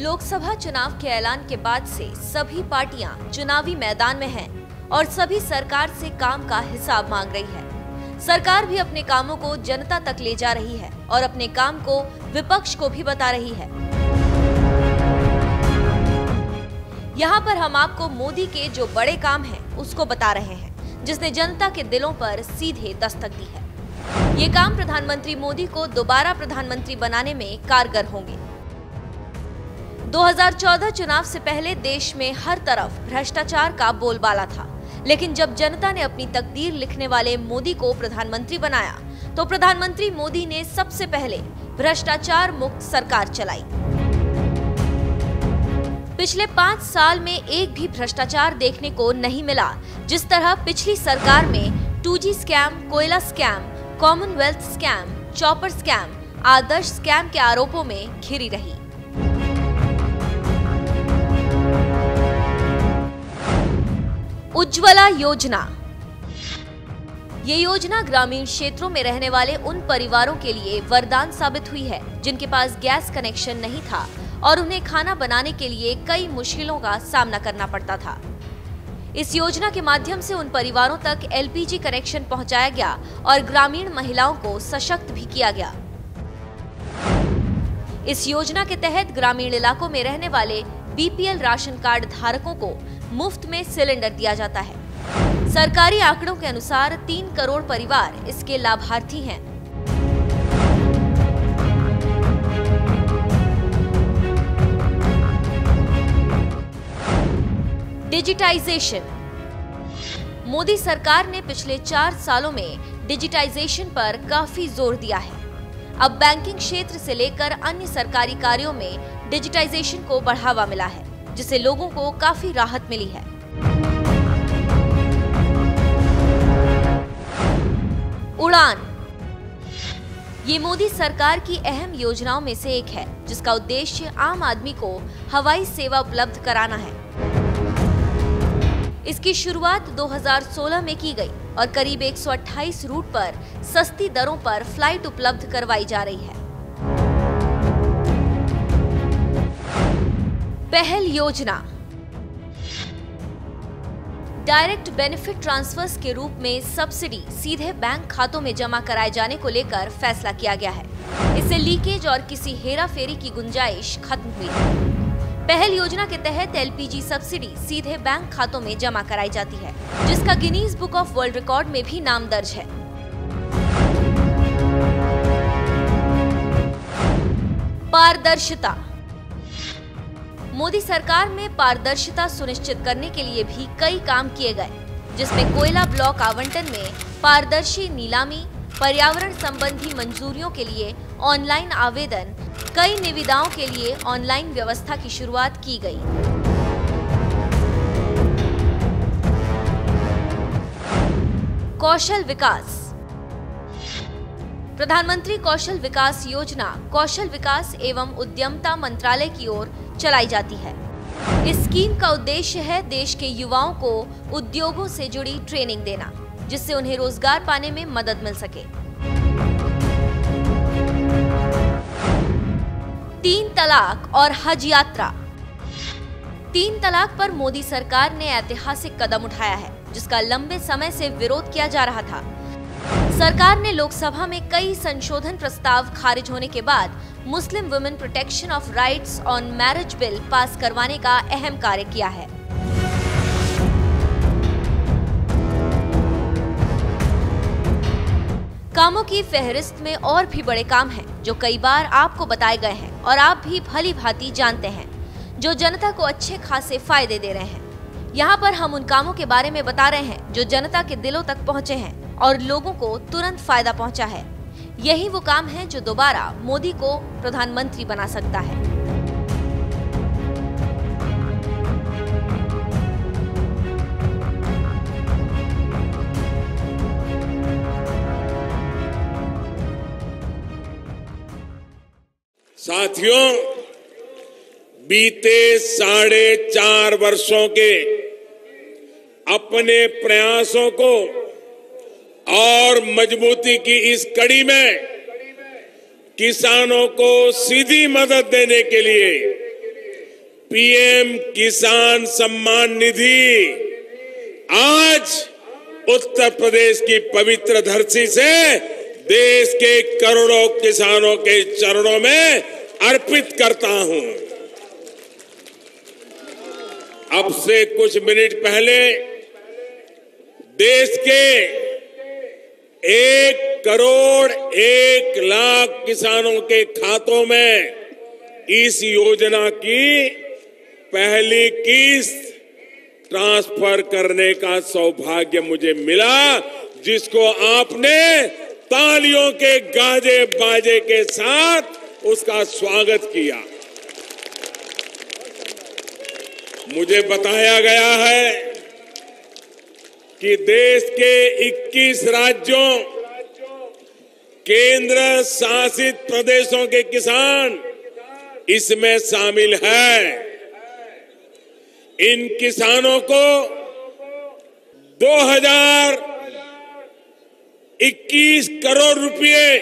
लोकसभा चुनाव के ऐलान के बाद से सभी पार्टियां चुनावी मैदान में हैं और सभी सरकार से काम का हिसाब मांग रही है। सरकार भी अपने कामों को जनता तक ले जा रही है और अपने काम को विपक्ष को भी बता रही है। यहाँ पर हम आपको मोदी के जो बड़े काम हैं उसको बता रहे हैं, जिसने जनता के दिलों पर सीधे दस्तक दी है। ये काम प्रधानमंत्री मोदी को दोबारा प्रधानमंत्री बनाने में कारगर होंगे। 2014 चुनाव से पहले देश में हर तरफ भ्रष्टाचार का बोलबाला था, लेकिन जब जनता ने अपनी तकदीर लिखने वाले मोदी को प्रधानमंत्री बनाया, तो प्रधानमंत्री मोदी ने सबसे पहले भ्रष्टाचार मुक्त सरकार चलाई। पिछले 5 साल में एक भी भ्रष्टाचार देखने को नहीं मिला, जिस तरह पिछली सरकार में 2G स्कैम, कोयला scam, Commonwealth scam, chopper scam, Adarsh scam के आरोपों में घिरी रही। उज्ज्वला योजना। ये योजना ग्रामीण क्षेत्रों में रहने वाले उन परिवारों के लिए वरदान साबित हुई है जिनके पास गैस कनेक्शन नहीं था और उन्हें खाना बनाने के लिए कई मुश्किलों का सामना करना पड़ता था। इस योजना के माध्यम से उन परिवारों तक LPG कनेक्शन पहुंचाया गया और ग्रामीण महिलाओं को सशक्त भी किया गया। इस योजना के तहत ग्रामीण इलाकों में रहने वाले BPL राशन कार्ड धारकों को मुफ्त में सिलेंडर दिया जाता है। सरकारी आंकड़ों के अनुसार 3 करोड़ परिवार इसके लाभार्थी हैं। डिजिटाइजेशन। मोदी सरकार ने पिछले 4 सालों में डिजिटाइजेशन पर काफी जोर दिया है। अब बैंकिंग क्षेत्र से लेकर अन्य सरकारी कार्यों में डिजिटाइजेशन को बढ़ावा मिला है, जिससे लोगों को काफी राहत मिली है। उड़ान। ये मोदी सरकार की अहम योजनाओं में से एक है, जिसका उद्देश्य आम आदमी को हवाई सेवा उपलब्ध कराना है। इसकी शुरुआत 2016 में की गई और करीब 128 रूट पर सस्ती दरों पर फ्लाइट उपलब्ध करवाई जा रही है। पहल योजना। डायरेक्ट बेनिफिट ट्रांसफर्स के रूप में सब्सिडी सीधे बैंक खातों में जमा कराए जाने को लेकर फैसला किया गया है। इससे लीकेज और किसी हेराफेरी की गुंजाइश खत्म हुई है। पहल योजना के तहत LPG सब्सिडी सीधे बैंक खातों में जमा कराई जाती है, जिसका Guinness book of world record में भी नाम दर्ज है। पारदर्शिता। मोदी सरकार में पारदर्शिता सुनिश्चित करने के लिए भी कई काम किए गए, जिसमें कोयला ब्लॉक आवंटन में पारदर्शी नीलामी, पर्यावरण संबंधी मंजूरियों के लिए ऑनलाइन आवेदन, कई निविदाओं के लिए ऑनलाइन व्यवस्था की शुरुआत की गई। कौशल विकास। प्रधानमंत्री कौशल विकास योजना कौशल विकास एवं उद्यमता मंत्रालय की ओर चलाई जाती है। इस स्कीम का उद्देश्य है देश के युवाओं को उद्योगों से जुड़ी ट्रेनिंग देना, जिससे उन्हें रोजगार पाने में मदद मिल सके। 3 तलाक और हज यात्रा। 3 तलाक पर मोदी सरकार ने ऐतिहासिक कदम उठाया है, जिसका लंबे समय से विरोध किया जा रहा था। सरकार ने लोकसभा में कई संशोधन प्रस्ताव खारिज होने के बाद Muslim women protection of rights on marriage bill pass करवाने का अहम कार्य किया है। कामों की फहरिस्त में और भी बड़े काम हैं, जो कई बार आपको बताए गए हैं और आप भी भली भांति जानते हैं, जो जनता को अच्छे खासे फायदे दे रहे हैं। यहाँ पर हम उन कामों के बारे में बता रहे हैं जो जनता के दिलों तक पहुँचे हैं और लोगों को तुरंत फायदा पहुँचा है। यही वो काम है जो दोबारा मोदी को प्रधानमंत्री बना सकता है। साथियों, बीते 4.5 वर्षों के अपने प्रयासों को और मजबूती की इस कड़ी में किसानों को सीधी मदद देने के लिए पीएम किसान सम्मान निधि आज उत्तर प्रदेश की पवित्र धरती से देश के करोड़ों किसानों के चरणों में अर्पित करता हूं। अब से कुछ मिनट पहले देश के 1,01,00,000 किसानों के खातों में इस योजना की पहली किस्त ट्रांसफर करने का सौभाग्य मुझे मिला, जिसको आपने तालियों के गाजे बाजे के साथ उसका स्वागत किया। मुझे बताया गया है कि देश के 21 राज्यों, केंद्र शासित प्रदेशों के किसान इसमें शामिल हैं। इन किसानों को 2021 करोड़ रुपए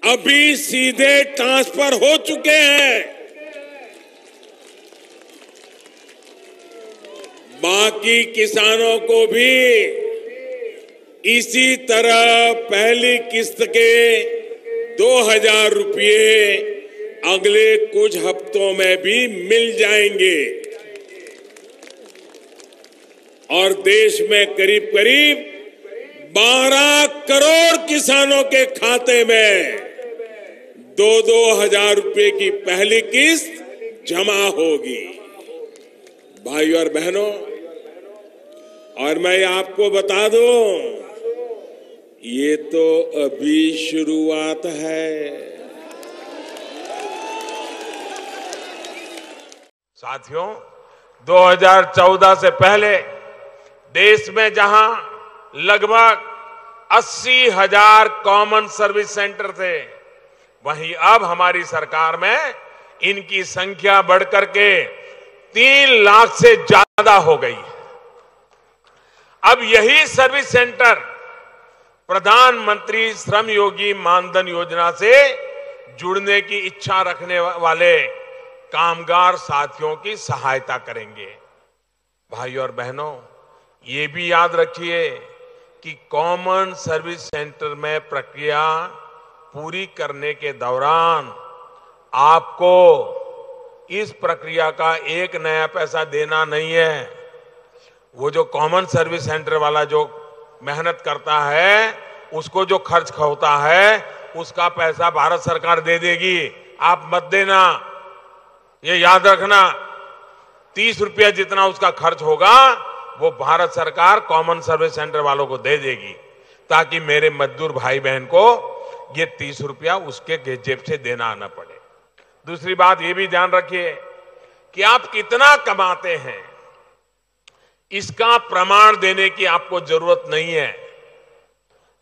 अभी सीधे ट्रांसफर हो चुके हैं। बाकी किसानों को भी इसी तरह पहली किस्त के 2,000 रुपए अगले कुछ हफ्तों में भी मिल जाएंगे और देश में करीब करीब 12 करोड़ किसानों के खाते में 2-2 हजार रुपए की पहली किस्त जमा होगी। भाइयों और बहनों, और मैं आपको बता दूं, ये तो अभी शुरुआत है। साथियों, 2014 से पहले देश में जहां लगभग 80,000 कॉमन सर्विस सेंटर थे, वहीं अब हमारी सरकार में इनकी संख्या बढ़कर के 3 लाख से ज्यादा हो गई है। अब यही सर्विस सेंटर प्रधानमंत्री श्रम योगी मानधन योजना से जुड़ने की इच्छा रखने वाले कामगार साथियों की सहायता करेंगे। भाइयों और बहनों, ये भी याद रखिए कि कॉमन सर्विस सेंटर में प्रक्रिया पूरी करने के दौरान आपको इस प्रक्रिया का एक नया पैसा देना नहीं है। वो जो कॉमन सर्विस सेंटर वाला जो मेहनत करता है, उसको जो खर्च होता है, उसका पैसा भारत सरकार दे देगी, आप मत देना। ये याद रखना, 30 रुपया जितना उसका खर्च होगा वो भारत सरकार कॉमन सर्विस सेंटर वालों को दे देगी, ताकि मेरे मजदूर भाई बहन को ये 30 रुपया उसके जेब से देना न पड़े। दूसरी बात ये भी ध्यान रखिए कि आप कितना कमाते हैं, इसका प्रमाण देने की आपको जरूरत नहीं है।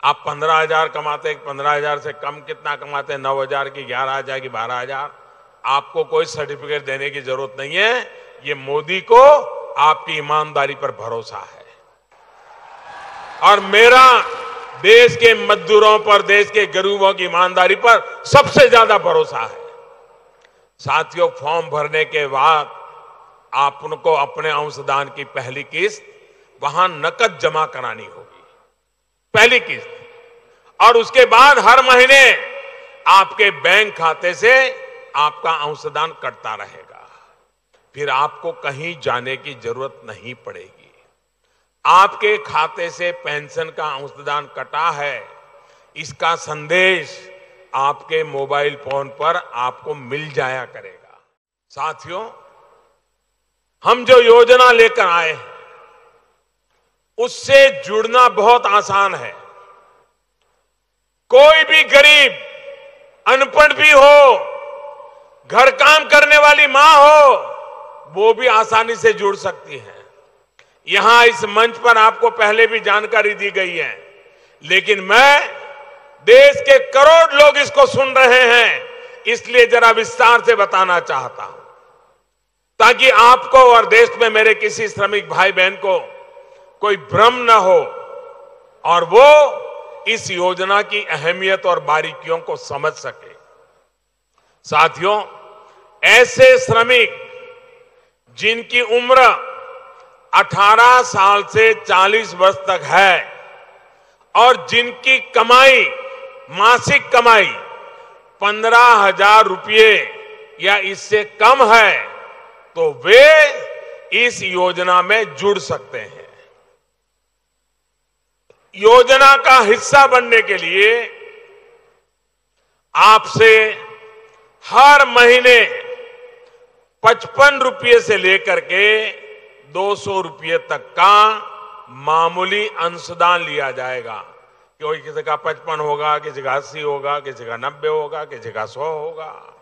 आप 15,000 कमाते, 15,000 से कम कितना कमाते, 9,000 की, 11,000 की, 12,000, आपको कोई सर्टिफिकेट देने की जरूरत नहीं है। ये मोदी को आपकी ईमानदारी पर भरोसा है और मेरा देश के मजदूरों पर, देश के गरीबों की ईमानदारी पर सबसे ज्यादा भरोसा है। साथियों, फॉर्म भरने के बाद आप उनको अपने अंशदान की पहली किस्त वहां नकद जमा करानी होगी, पहली किस्त, और उसके बाद हर महीने आपके बैंक खाते से आपका अंशदान कटता रहेगा। फिर आपको कहीं जाने की जरूरत नहीं पड़ेगी। आपके खाते से पेंशन का अंशदान कटा है, इसका संदेश आपके मोबाइल फोन पर आपको मिल जाया करेगा। साथियों, हम जो योजना लेकर आए हैं उससे जुड़ना बहुत आसान है। कोई भी गरीब, अनपढ़ भी हो, घर काम करने वाली मां हो, वो भी आसानी से जुड़ सकती है। यहां इस मंच पर आपको पहले भी जानकारी दी गई है, लेकिन मैं देश के करोड़ लोग इसको सुन रहे हैं, इसलिए जरा विस्तार से बताना चाहता हूं, ताकि आपको और देश में मेरे किसी श्रमिक भाई बहन को कोई भ्रम न हो और वो इस योजना की अहमियत और बारीकियों को समझ सके। साथियों, ऐसे श्रमिक जिनकी उम्र 18 साल से 40 वर्ष तक है और जिनकी कमाई, मासिक कमाई 15,000 रुपये या इससे कम है, तो वे इस योजना में जुड़ सकते हैं। योजना का हिस्सा बनने के लिए आपसे हर महीने 55 रुपये से लेकर के 200 रुपये तक का मामूली अंशदान लिया जाएगा। कोई किसी का 55 होगा, किसी का 80 होगा, किसी का 90 होगा, किसी का 100 होगा।